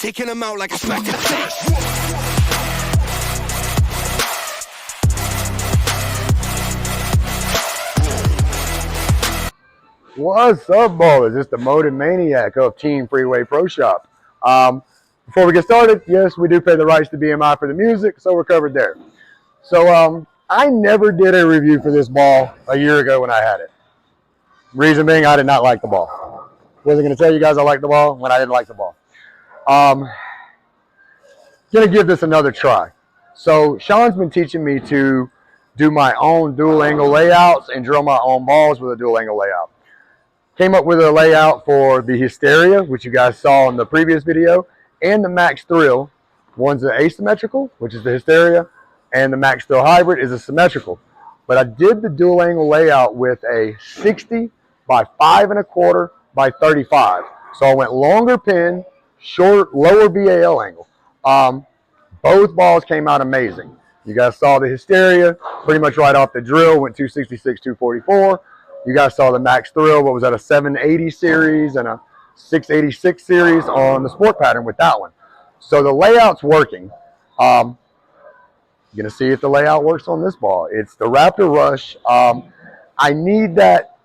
taking them out like a smack in the face. What's up, ballers? It's the Motive Maniac of Team Freeway Pro Shop. Before we get started, yes, we do pay the rights to BMI for the music, so we're covered there. So I never did a review for this ball a year ago when I had it. Reason being, I did not like the ball. Wasn't going to tell you guys I liked the ball when I didn't like the ball. Going to give this another try. So Sean's been teaching me to do my own dual angle layouts and drill my own balls with a dual angle layout. Came up with a layout for the Hysteria, which you guys saw in the previous video, and the Max Thrill. One's an asymmetrical, which is the Hysteria, and the Max Thrill Hybrid is a symmetrical. But I did the dual angle layout with a 60 by 5 1/4 by 35. So I went longer pin, short, lower BAL angle. Both balls came out amazing. You guys saw the Hysteria, pretty much right off the drill, went 266, 244. You guys saw the Max Thrill, what was that, a 780 series and a 686 series on the sport pattern with that one. So the layout's working. You're going to see if the layout works on this ball. It's the Raptor Rush. I need that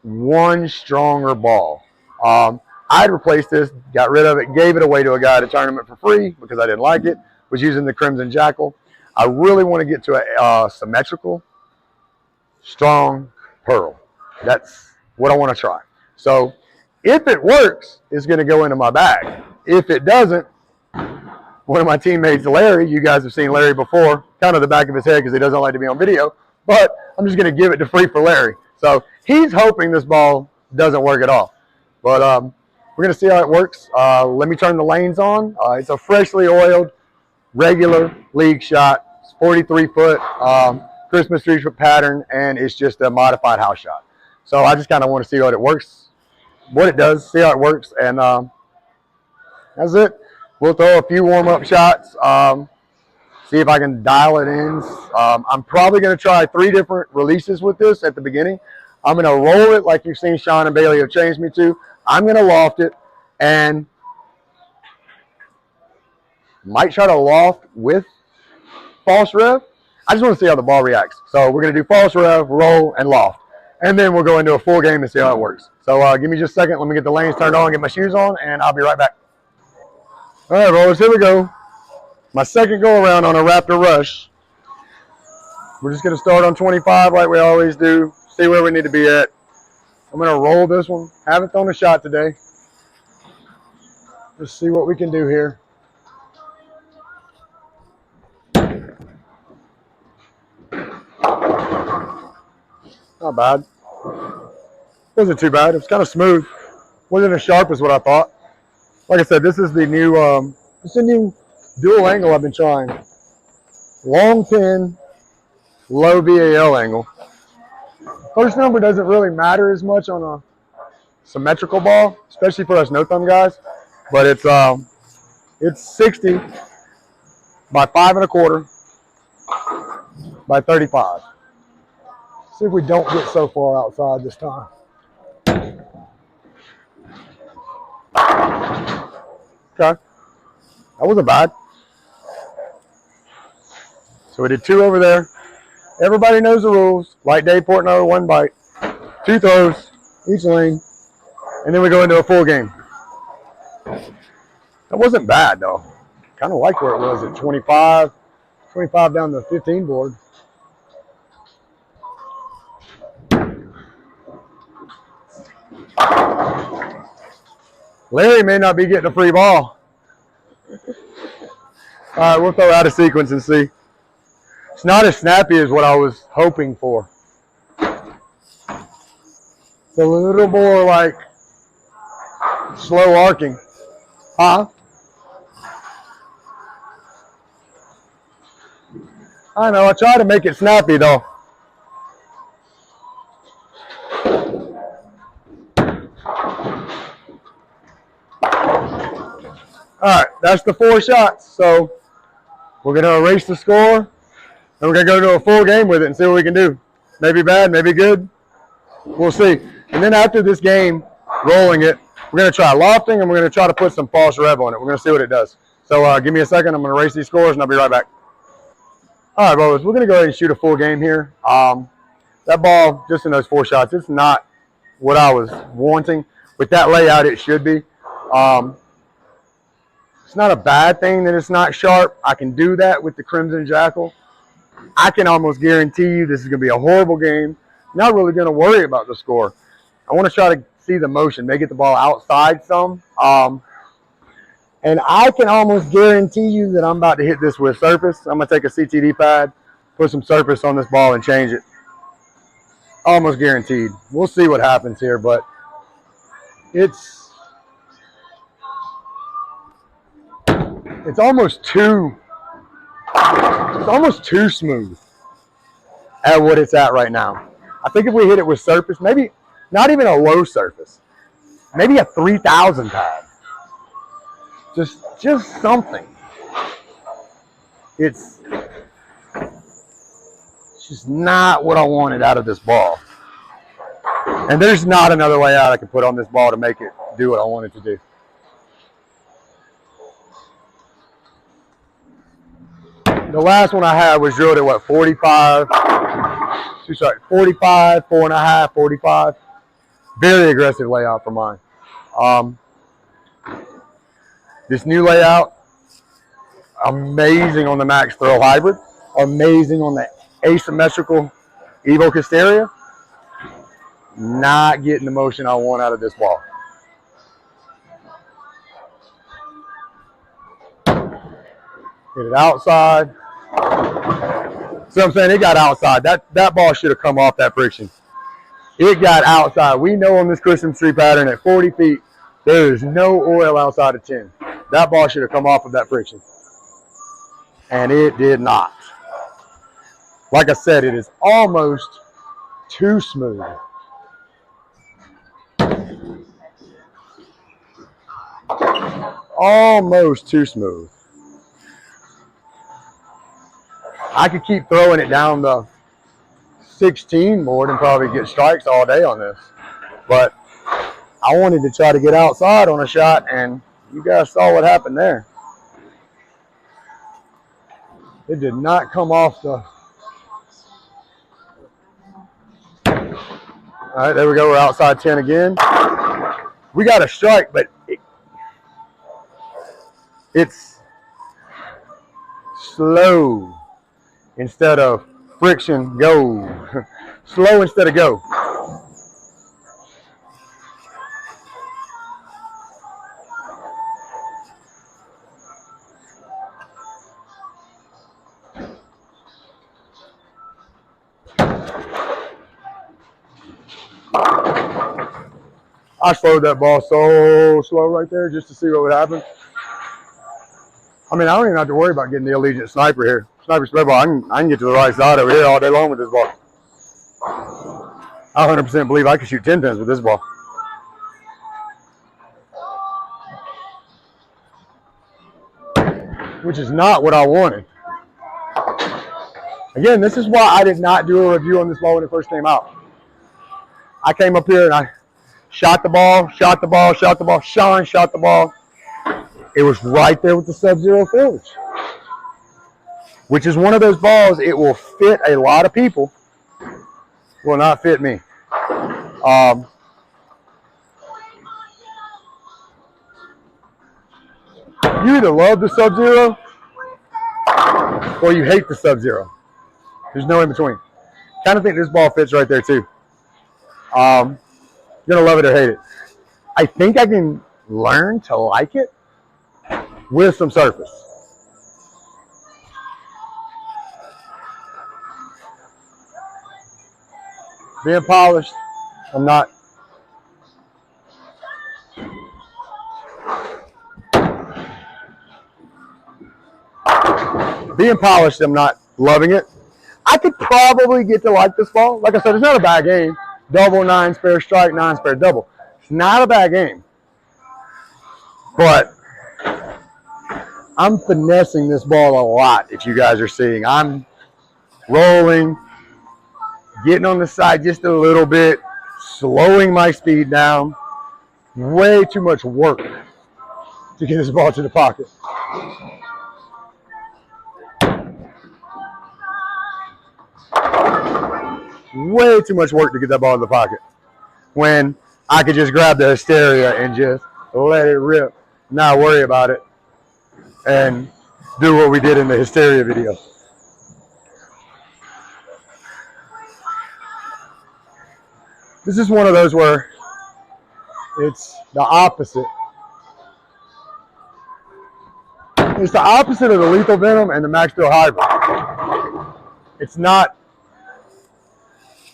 one stronger ball. I'd replaced this, got rid of it, gave it away to a guy at a tournament for free because I didn't like it, was using the Crimson Jackal. I really want to get to a symmetrical, strong pearl. That's what I want to try. So if it works, it's going to go into my bag. If it doesn't, one of my teammates, Larry, you guys have seen Larry before, kind of the back of his head because he doesn't like to be on video, but I'm just going to give it to free for Larry. So he's hoping this ball doesn't work at all. But we're going to see how it works. Let me turn the lanes on. It's a freshly oiled, regular league shot. It's 43 foot Christmas tree pattern, and it's just a modified house shot. So I just kind of want to see what it works, what it does, see how it works, and that's it. We'll throw a few warm-up shots, see if I can dial it in. I'm probably going to try 3 different releases with this at the beginning. I'm going to roll it like you've seen Sean and Bailey have changed me to. I'm going to loft it, and might try to loft with false rev. I just want to see how the ball reacts. So we're going to do false rev, roll, and loft. And then we'll go into a full game and see how it works. So give me just a second. Let me get the lanes turned on, get my shoes on, and I'll be right back. All right, rollers, here we go. My second go around on a Raptor Rush. We're just going to start on 25 like we always do, see where we need to be at. I'm going to roll this one. Haven't thrown a shot today. Let's see what we can do here. Not bad. Wasn't too bad. It was kind of smooth. Wasn't as sharp as what I thought. Like I said, this is the new, it's a new dual angle I've been trying. Long pin, low BAL angle. First number doesn't really matter as much on a symmetrical ball, especially for us no thumb guys. But it's 60 by 5 1/4 by 35. See if we don't get so far outside this time. Okay, that wasn't bad. So we did 2 over there. Everybody knows the rules. Light day, port no, 1 bite. 2 throws, each lane. And then we go into a full game. That wasn't bad though. Kind of like where it was at 25 down the 15 board. Larry may not be getting a free ball. All right, we'll throw out of sequence and see. It's not as snappy as what I was hoping for. It's a little more like slow arcing. Huh? I know, I try to make it snappy though. All right, that's the 4 shots. So we're going to erase the score, and we're going to go to a full game with it and see what we can do. Maybe bad, maybe good. We'll see. And then after this game, rolling it, We're going to try lofting, and we're going to try to put some false rev on it. We're going to see what it does. So give me a second. I'm going to erase these scores, and I'll be right back. All right, boys, we're going to go ahead and shoot a full game here. That ball, just in those 4 shots, it's not what I was wanting. With that layout, it should be. It's not a bad thing that it's not sharp. I can do that with the Crimson Jackal. I can almost guarantee you this is going to be a horrible game. Not really going to worry about the score. I want to try to see the motion, may get the ball outside some. And I can almost guarantee you that I'm about to hit this with surface. I'm going to take a CTD pad, put some surface on this ball and change it. Almost guaranteed. We'll see what happens here, but it's almost too smooth at what it's at right now. I think if we hit it with surface, maybe not even a low surface, maybe a 3000 pad. Just something. It's just not what I wanted out of this ball. And there's not another layout I can put on this ball to make it do what I want it to do. The last one I had was drilled at what, 45? 45, 4.5, 45. Very aggressive layout for mine. This new layout, amazing on the Max Throw Hybrid, amazing on the asymmetrical Evo Casteria. Not getting the motion I want out of this ball. Hit it outside. So I'm saying it got outside. That ball should have come off that friction. It got outside. We know on this Christmas tree pattern at 40 feet, there is no oil outside of 10. That ball should have come off of that friction. And it did not. Like I said, it is almost too smooth. Almost too smooth. I could keep throwing it down the 16 board and probably get strikes all day on this. But I wanted to try to get outside on a shot, and you guys saw what happened there. It did not come off the... All right, there we go. We're outside 10 again. We got a strike, but it's slow instead of friction go. Slow instead of go. I slowed that ball so slow right there just to see what would happen. I mean, I don't even have to worry about getting the Allegiant Sniper here. Sniper spray ball, I can get to the right side over here all day long with this ball. I 100% believe I can shoot 10 pins with this ball. Which is not what I wanted. Again, this is why I did not do a review on this ball when it first came out. I came up here and I shot the ball, shot the ball, shot the ball. Sean shot the ball. It was right there with the Subzero Forge, which is one of those balls, it will fit a lot of people, will not fit me. You either love the Subzero or you hate the Subzero. There's no in between. Kind of think this ball fits right there too. You're gonna love it or hate it. I think I can learn to like it with some surface. Being polished, I'm not. Being polished, I'm not loving it. I could probably get to like this ball. Like I said, it's not a bad game. Double, 9 spare strike, 9 spare double. It's not a bad game. But I'm finessing this ball a lot, if you guys are seeing. I'm rolling, getting on the side just a little bit, slowing my speed down. Way too much work to get this ball to the pocket. Way too much work to get that ball in the pocket. When I could just grab the hysteria and just let it rip, not worry about it, and do what we did in the hysteria video. This is one of those where it's the opposite. It's the opposite of the lethal venom and the Max Steel hybrid. It's not,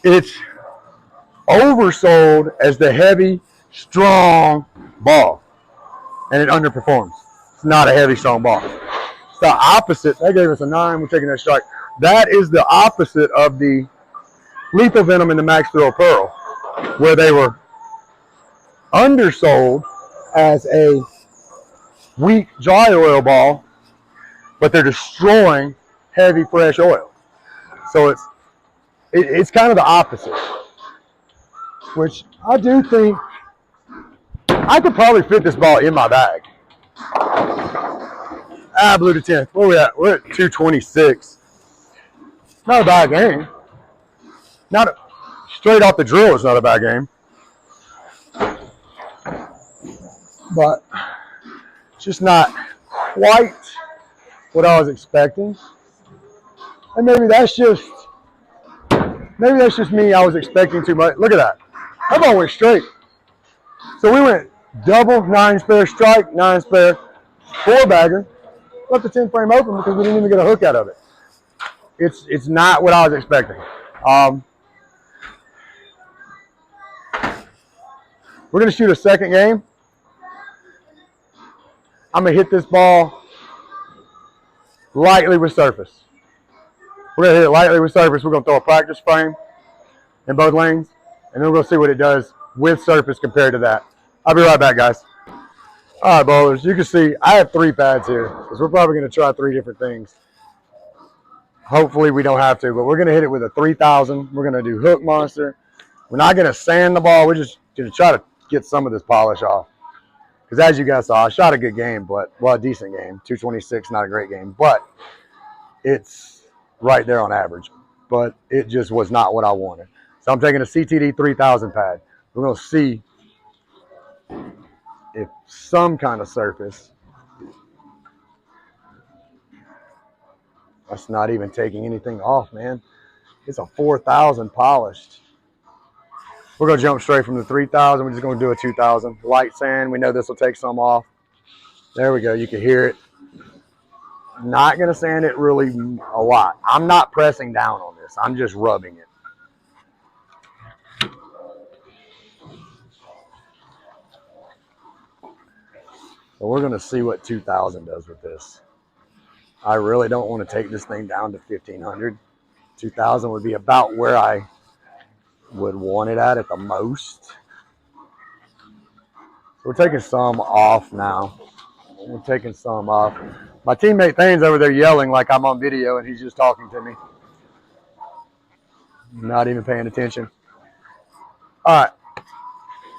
it's oversold as the heavy, strong ball, and it underperforms. It's not a heavy, strong ball. It's the opposite. That gave us a 9. We're taking that strike. That is the opposite of the lethal venom and the Max Steel Pearl, where they were undersold as a weak dry oil ball, but they're destroying heavy fresh oil. So it's kind of the opposite, which I do think I could probably fit this ball in my bag. Blew to 10. Where are we at? We're at 226. Not a bad game. Straight off the drill, it's not a bad game. But just not quite what I was expecting. And maybe that's just me. I was expecting too much. Look at that. That ball went straight. So we went double, 9 spare strike, 9 spare, 4-bagger. Left the 10 frame open because we didn't even get a hook out of it. It's not what I was expecting. We're going to shoot a second game. I'm going to hit this ball lightly with surface. We're going to hit it lightly with surface. We're going to throw a practice frame in both lanes, and then we're going to see what it does with surface compared to that. I'll be right back, guys. All right, bowlers, you can see I have 3 pads here because we're probably going to try 3 different things. Hopefully we don't have to, but we're going to hit it with a 3000. We're going to do hook monster. We're not going to sand the ball. We're just going to try to get some of this polish off. Because as you guys saw, I shot a good game, but, well, a decent game. 226, not a great game, but it's right there on average. But it just was not what I wanted. So I'm taking a CTD 3000 pad. We're going to see if some kind of surface. That's not even taking anything off, man. It's a 4000 polished. We're going to jump straight from the 3000. We're just going to do a 2000. Light sand. We know this will take some off. There we go. You can hear it. Not going to sand it really a lot. I'm not pressing down on this. I'm just rubbing it. So we're going to see what 2000 does with this. I really don't want to take this thing down to 1500. 2000 would be about where I would want it at the most. So we're taking some off now. We're taking some off. My teammate Thane's over there yelling like I'm on video and he's just talking to me. Not even paying attention. All right,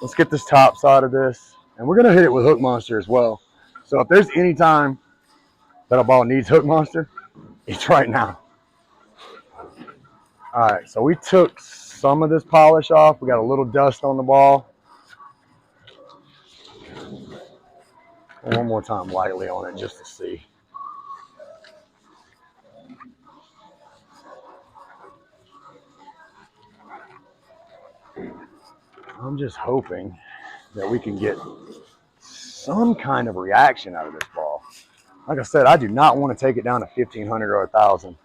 let's get this top side of this. And we're going to hit it with Hook Monster as well. So if there's any time that a ball needs Hook Monster, it's right now. All right, so we took some of this polish off. We got a little dust on the ball. One more time lightly on it just to see. I'm just hoping that we can get some kind of reaction out of this ball. Like I said, I do not want to take it down to 1500 or 1000.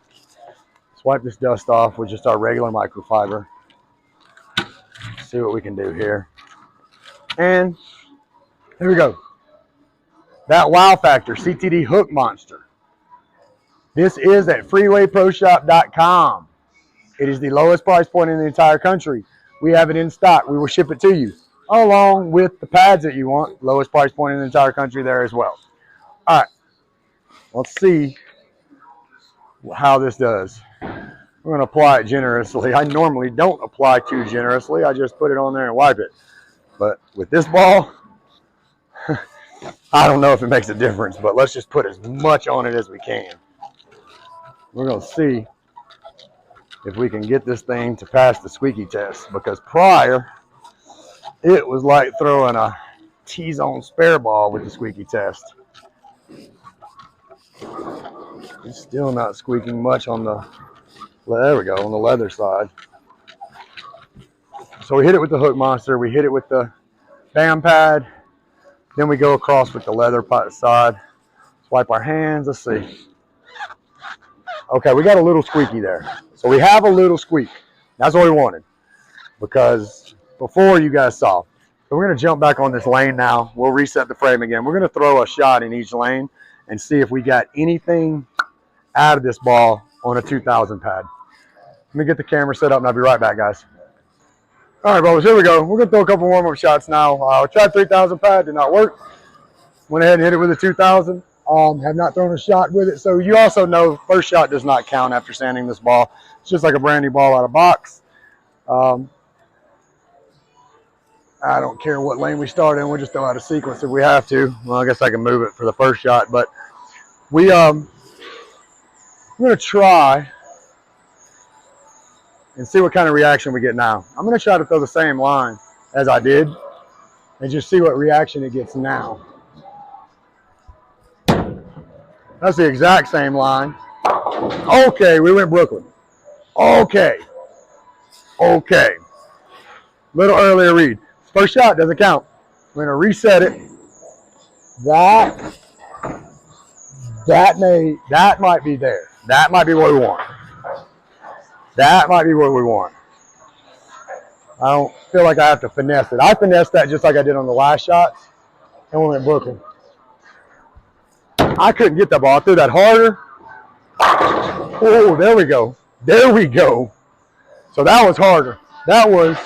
Let's wipe this dust off with just our regular microfiber. See what we can do here. And here we go. That wow factor, CTD Hook Monster. This is at freewayproshop.com. It is the lowest price point in the entire country. We have it in stock. We will ship it to you, along with the pads that you want. Lowest price point in the entire country there as well. All right, let's see how this does. We're going to apply it generously. I normally don't apply too generously. I just put it on there and wipe it. But with this ball, I don't know if it makes a difference, but let's just put as much on it as we can. We're going to see if we can get this thing to pass the squeaky test, because prior, it was like throwing a T-zone spare ball with the squeaky test. It's still not squeaking much on the, there we go, on the leather side. So we hit it with the hook monster, we hit it with the bam pad, then we go across with the leather side. Swipe our hands, let's see. Okay, we got a little squeaky there. So we have a little squeak. That's what we wanted, because before you guys saw. So we're going to jump back on this lane now. We'll reset the frame again. We're going to throw a shot in each lane and see if we got anything out of this ball on a 2000 pad. Let me get the camera set up and I'll be right back, guys. All right, brothers, here we go. We're going to throw a couple warm-up shots now. I tried 3000 pad, did not work. Went ahead and hit it with a 2000. Have not thrown a shot with it. So you also know first shot does not count after sanding this ball. It's just like a brand new ball out of box. I don't care what lane we start in. We'll just throw out a sequence if we have to. Well, I guess I can move it for the first shot, but we're going to try and see what kind of reaction we get now. I'm going to try to throw the same line as I did and just see what reaction it gets now. That's the exact same line. Okay, we went Brooklyn. Okay. Okay. Little earlier read. First shot doesn't count. We're going to reset it. That might be there. That might be what we want. That might be what we want. I don't feel like I have to finesse it. I finessed that just like I did on the last shots, and we went Brooklyn. I couldn't get that ball. I threw that harder. Oh, there we go. There we go. So that was harder. That was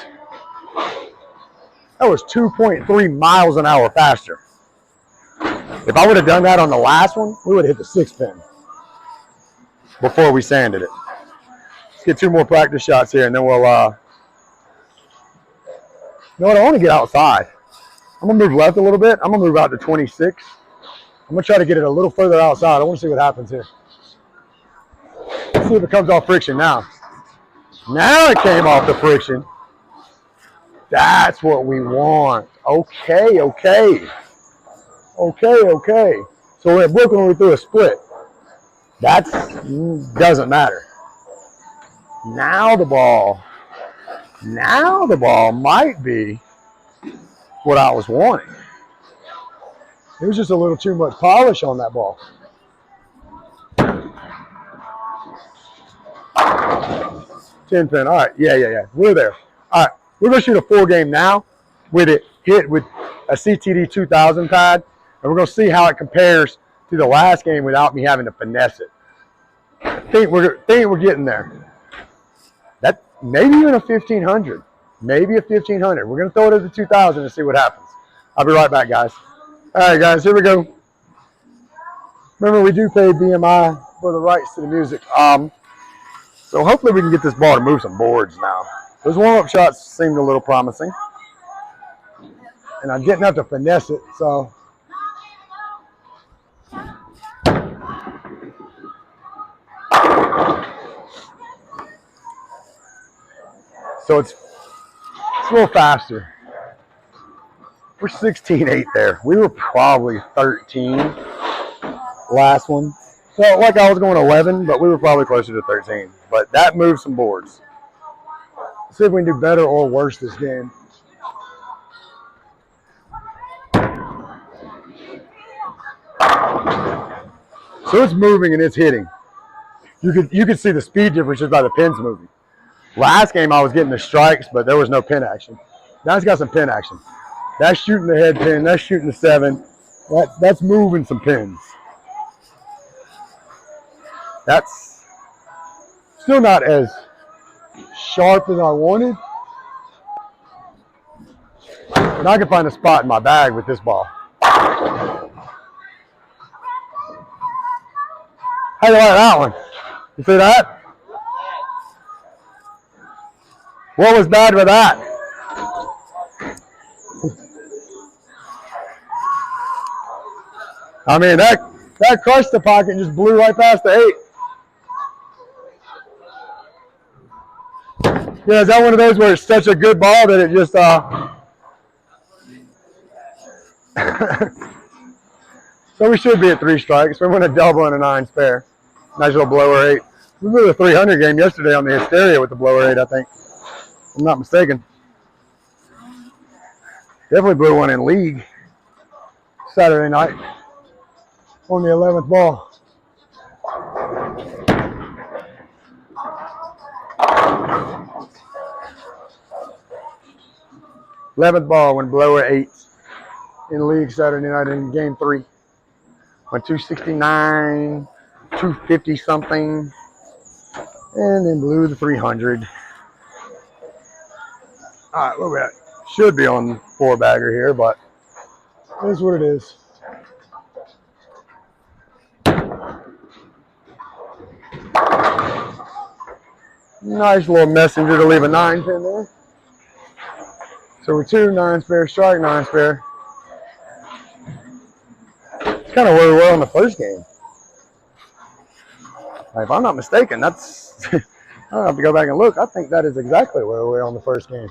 2.3 miles an hour faster. If I would have done that on the last one, we would have hit the 6-pin before we sanded it. Let's get 2 more practice shots here, and then we'll, you know what, I want to get outside. I'm going to move left a little bit. I'm going to move out to 26. I'm going to try to get it a little further outside. I want to see what happens here. Let's see if it comes off friction now. Now it came off the friction. That's what we want. Okay, okay. Okay, okay. So at Brooklyn, we threw a split. That doesn't matter. Now the ball might be what I was wanting. There was just a little too much polish on that ball. Ten pin. All right. Yeah. We're there. All right. We're going to shoot a 4-game now with it hit with a CTD 2000 pad, and we're going to see how it compares to the last game without me having to finesse it. I think we're getting there. That maybe even a 1500. Maybe a 1500. We're going to throw it at the 2000 and see what happens. I'll be right back, guys. All right, guys, here we go. Remember, we do pay BMI for the rights to the music. So hopefully we can get this ball to move some boards now. Those warm-up shots seemed a little promising. And I'm getting up to finesse it, so. So it's a little faster. We're 16.8 there. We were probably 13 last one. Felt like I was going 11, but we were probably closer to 13. But that moved some boards. Let's see if we can do better or worse this game. So it's moving and it's hitting. You could see the speed difference just by the pins moving. Last game I was getting the strikes, but there was no pin action. Now it's got some pin action. That's shooting the head pin. That's shooting the 7. That's moving some pins. That's still not as sharp as I wanted. But I can find a spot in my bag with this ball. How do you like that one? You see that? What was bad with that? I mean, that crushed the pocket and just blew right past the 8. Yeah, is that one of those where it's such a good ball that it just So we should be at 3 strikes. We went a double and a 9 spare. Nice little blower 8. We blew a 300 game yesterday on the Hysteria with the blower 8, I think. If I'm not mistaken. Definitely blew one in league Saturday night on the 11th ball. '11th ball when blower 8 in league Saturday night in game 3. Went 269, 250 something, and then blew the 300. All right, where we at? Should be on 4-bagger here, but it is what it is. Nice little messenger to leave a 9 pin there. So we're 2 9 spare, strike 9 spare. It's kind of where we were on the first game. If I'm not mistaken, that's I don't have to go back and look. I think that is exactly where we were on the first game.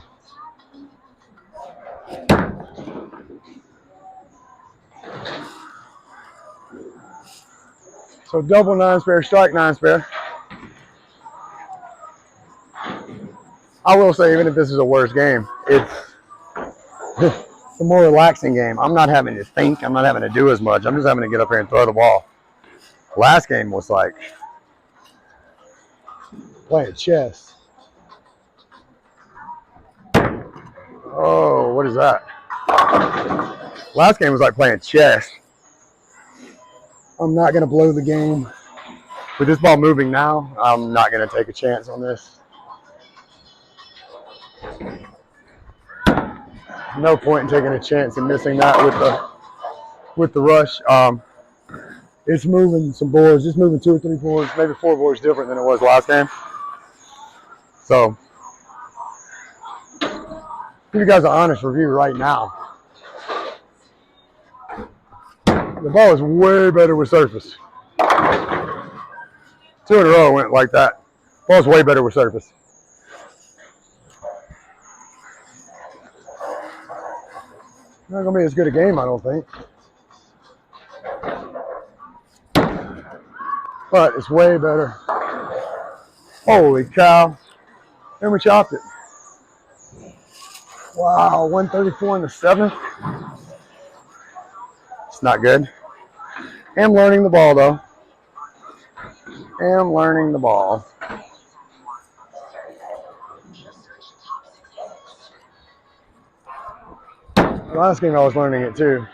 So double 9 spare, strike 9 spare. I will say, even if this is a worse game, it's a more relaxing game. I'm not having to think. I'm not having to do as much. I'm just having to get up here and throw the ball. Last game was like playing chess. Oh, what is that? Last game was like playing chess. I'm not going to blow the game. With this ball moving now, I'm not going to take a chance on this. No point in taking a chance and missing that with the rush. It's moving some boards. It's moving 2 or 3 boards, maybe 4 boards different than it was last game. So, give you guys an honest review right now. The ball is way better with surface. 2 in a row went like that. Ball's way better with surface. Not gonna be as good a game, I don't think. But it's way better. Holy cow. And we chopped it. Wow, 134 in the 7th. It's not good. Am learning the ball though. Am learning the ball. Last game I was learning it too.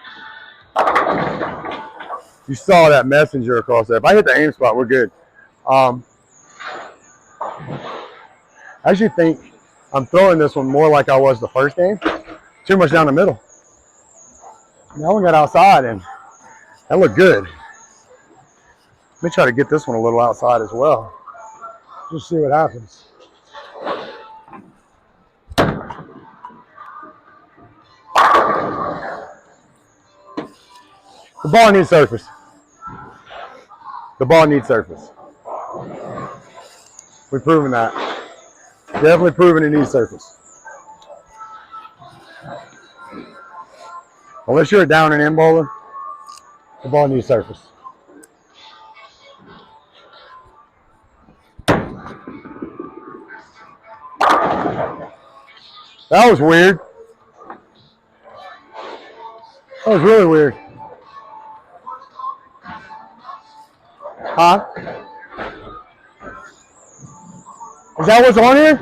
You saw that messenger across there. If I hit the aim spot, we're good. I actually think I'm throwing this one more like I was the first game. Too much down the middle. Now we got outside and that looked good. Let me try to get this one a little outside as well. Just see what happens. The ball needs surface. The ball needs surface. We've proven that. Definitely proven it needs surface. Unless you're a down and in bowler, the ball needs surface. That was weird. That was really weird. Huh? Is that what's on here?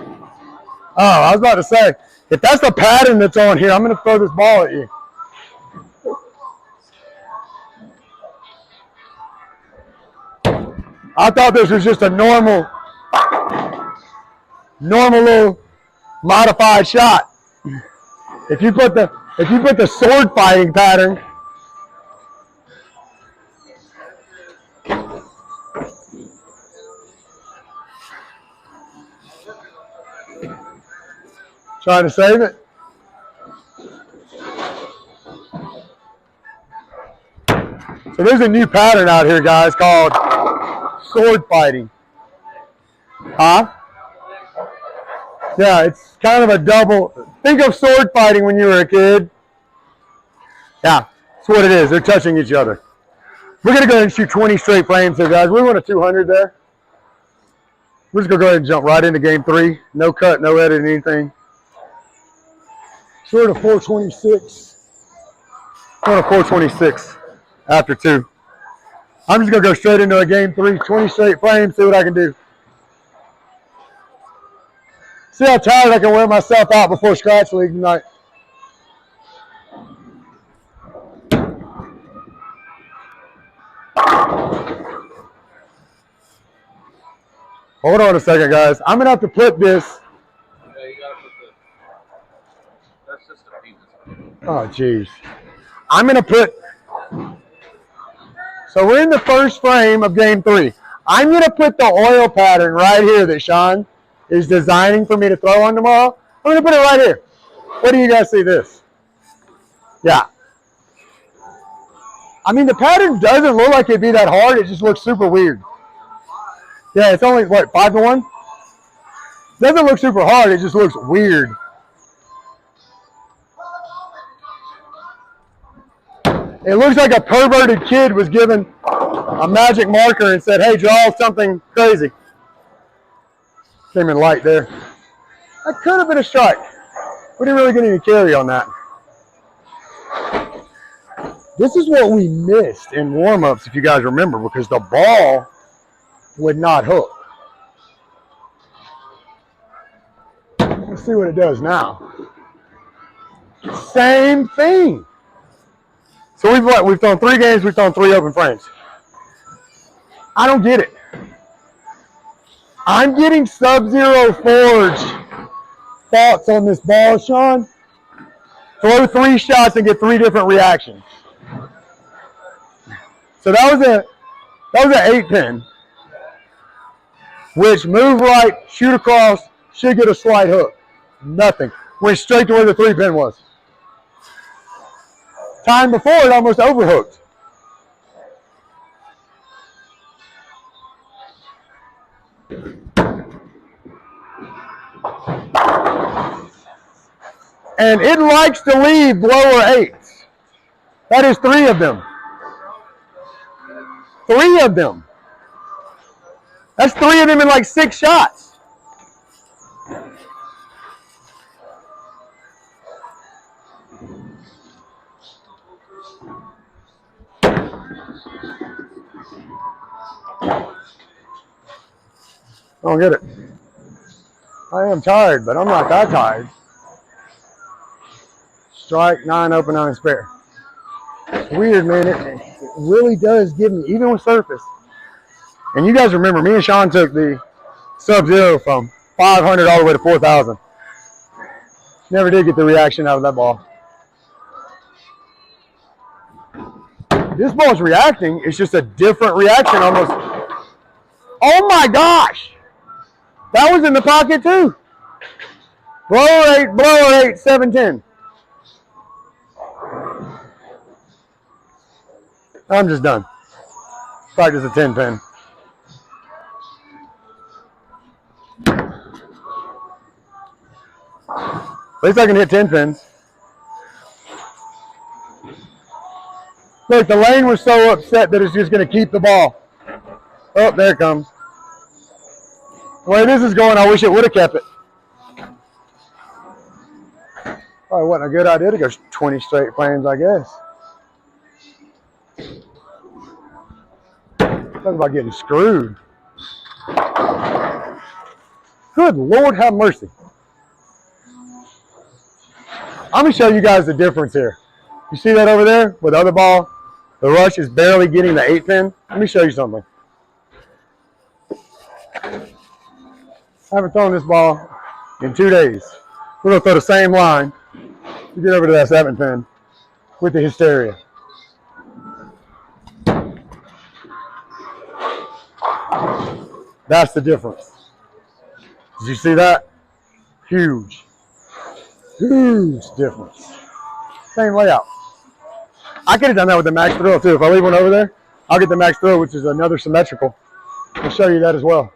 Oh, I was about to say, if that's the pattern that's on here, I'm going to throw this ball at you. I thought this was just a normal little modified shot. If you put the sword fighting pattern, trying to save it. So there's a new pattern out here, guys, called sword fighting. Huh? Yeah, it's kind of a double. Think of sword fighting when you were a kid. Yeah, that's what it is. They're touching each other. We're going to go ahead and shoot 20 straight frames here, guys. We want a 200 there. We're just going to go ahead and jump right into game 3. No cut, no edit, anything. Short of 426. Short of 426 after 2. I'm just going to go straight into a game 3, 20 straight frames, see what I can do. See how tired I can wear myself out before Scratch League tonight. Hold on a second, guys. I'm going to have to put this. Yeah, you gotta put the. That's just a penis. Oh, jeez. I'm going to put. So we're in the first frame of game 3. I'm going to put the oil pattern right here that Sean is designing for me to throw on tomorrow. I'm going to put it right here. What do you guys see this? Yeah. I mean, the pattern doesn't look like it'd be that hard. It just looks super weird. Yeah, it's only, what, 5 to 1? Doesn't look super hard. It just looks weird. It looks like a perverted kid was given a magic marker and said, hey, draw something crazy. Came in light there. That could have been a strike. We didn't really get any carry on that. This is what we missed in warm-ups, if you guys remember, because the ball would not hook. Let's see what it does now. Same thing. So we've thrown 3 games, we've thrown 3 open frames. I don't get it. I'm getting Subzero Forge thoughts on this ball, Sean. Throw 3 shots and get 3 different reactions. So that was an 8-pin, which move right, shoot across, should get a slight hook. Nothing. Went straight to where the 3-pin was. Time before it almost overhooked. And it likes to leave lower 8s. That is 3 of them. 3 of them. That's 3 of them in like 6 shots. I don't get it. I am tired, but I'm not that tired. Strike, 9 open, 9 spare. It's weird, man. It really does give me, even with surface. And you guys remember, me and Sean took the Subzero from 500 all the way to 4,000. Never did get the reaction out of that ball. This ball's reacting. It's just a different reaction almost. Oh my gosh! That was in the pocket too. Blower 8, 710. I'm just done. Practice a 10-pin. At least I can hit 10 pins. Look, the lane was so upset that it's just going to keep the ball. Oh, there it comes. The way this is going, I wish it would have kept it. Probably wasn't a good idea to go 20 straight frames, I guess. Talk about getting screwed. Good Lord, have mercy. I'm going to show you guys the difference here. You see that over there with the other ball? The Rush is barely getting the 8-pin. Let me show you something. I haven't thrown this ball in 2 days. We're going to throw the same line to get over to that 7-pin with the hysteria. That's the difference. Did you see that? Huge. Huge difference. Same layout. I could have done that with the Max Thrill too. If I leave one over there, I'll get the Max Thrill, which is another symmetrical. I'll show you that as well.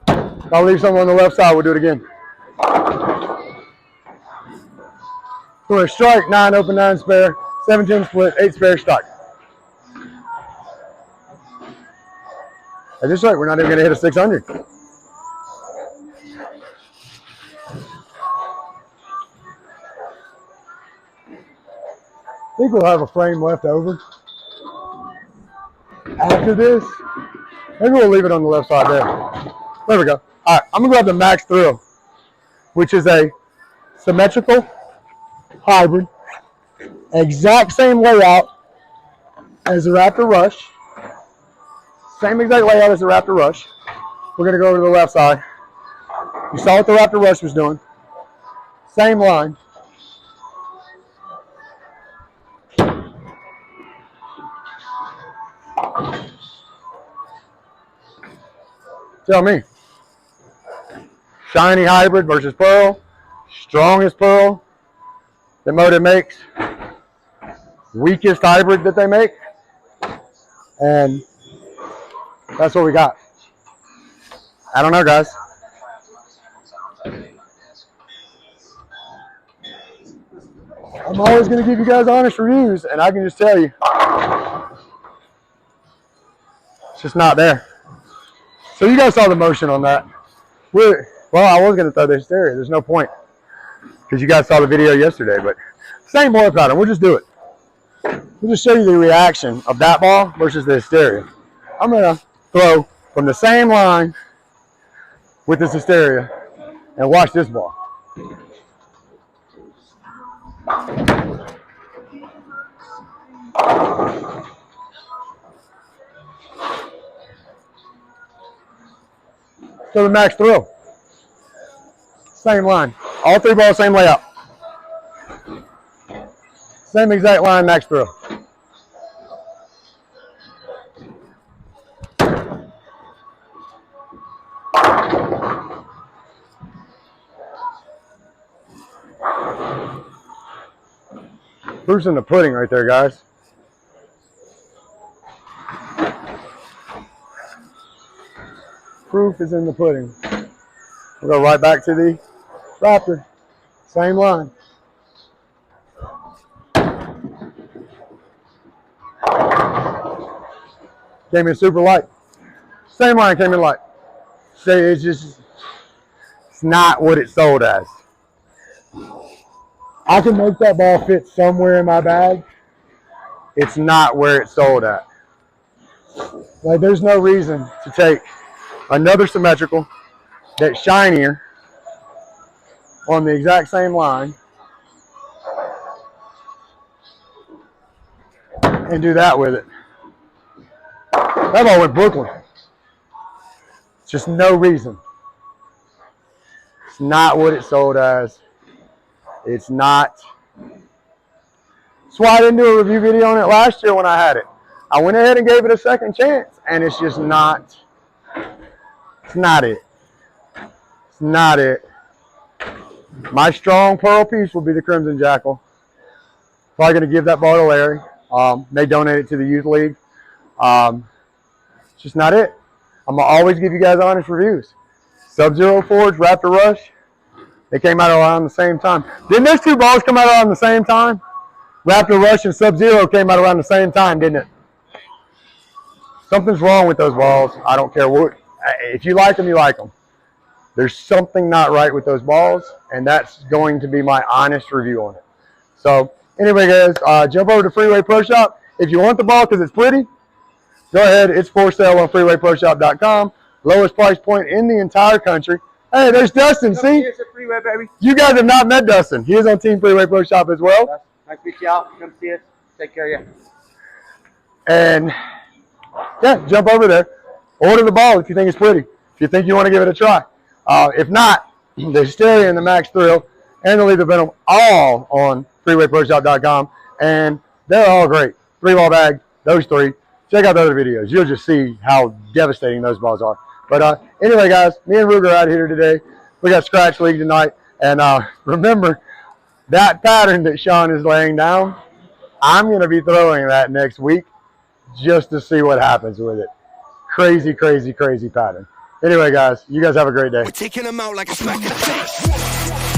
If I leave something on the left side, we'll do it again. So a strike, 9 open, 9 spare, 7-10 split, 8 spare stock. At this rate, we're not even going to hit a 600. I think we'll have a frame left over after this. Maybe we'll leave it on the left side there. There we go. All right, I'm going to grab the Max Thrill, which is a symmetrical hybrid, exact same layout as the Raptor Rush. Same exact layout as the Raptor Rush. We're going to go over to the left side. You saw what the Raptor Rush was doing. Same line. Tell me. Shiny hybrid versus pearl. Strongest pearl that Moda makes. Weakest hybrid that they make. And that's what we got. I don't know, guys. I'm always going to give you guys honest reviews, and I can just tell you, it's just not there. So you guys saw the motion on that. Well, I was going to throw the hysteria. There's no point because you guys saw the video yesterday, but same ball pattern. We'll just do it. We'll just show you the reaction of that ball versus the hysteria. I'm going to throw from the same line with this hysteria and watch this ball. So the Max Thrill. Same line. All three balls, same layout. Same exact line, Max Thrill. Proof's in the pudding right there, guys. Proof is in the pudding. We'll go right back to the Raptor. Same line. Came in super light. Same line came in light. See, it's not what it's sold as. I can make that ball fit somewhere in my bag. It's not where it's sold at. Like, there's no reason to take another symmetrical that's shinier on the exact same line and do that with it. That ball went Brooklyn. Just no reason. It's not what it's sold as. It's not. That's why I didn't do a review video on it last year when I had it. I went ahead and gave it a second chance, and it's just not. It's not it. It's not it. My strong pearl piece will be the Crimson Jackal. Probably going to give that ball to Larry. They donate it to the youth league. It's just not it. I'm going to always give you guys honest reviews. Subzero Forge, Raptor Rush. They came out around the same time. Didn't those two balls come out around the same time? Raptor Rush and Subzero came out around the same time, didn't it? Something's wrong with those balls. I don't care what. If you like them, you like them. There's something not right with those balls, and that's going to be my honest review on it. So anyway, guys, jump over to Freeway Pro Shop. If you want the ball because it's pretty, go ahead. It's for sale on freewayproshop.com. Lowest price point in the entire country. Hey, there's Dustin. See? Here's a freeway, baby. You guys have not met Dustin. He is on Team Freeway Pro Shop as well. Nice to meet you out. Come see us. Take care of you. And yeah, jump over there. Order the ball if you think it's pretty. If you think you want to give it a try. If not, the Hysteria and the Max Thrill and the Lethal Venom all on freewayproshop.com. And they're all great. 3-ball bag, those three. Check out the other videos. You'll just see how devastating those balls are. But anyway, guys, me and Ruger are out here today. We got Scratch League tonight. And remember, that pattern that Sean is laying down, I'm going to be throwing that next week just to see what happens with it. Crazy, crazy, crazy pattern. Anyway, guys, you guys have a great day. We're taking them out like a smack of fish.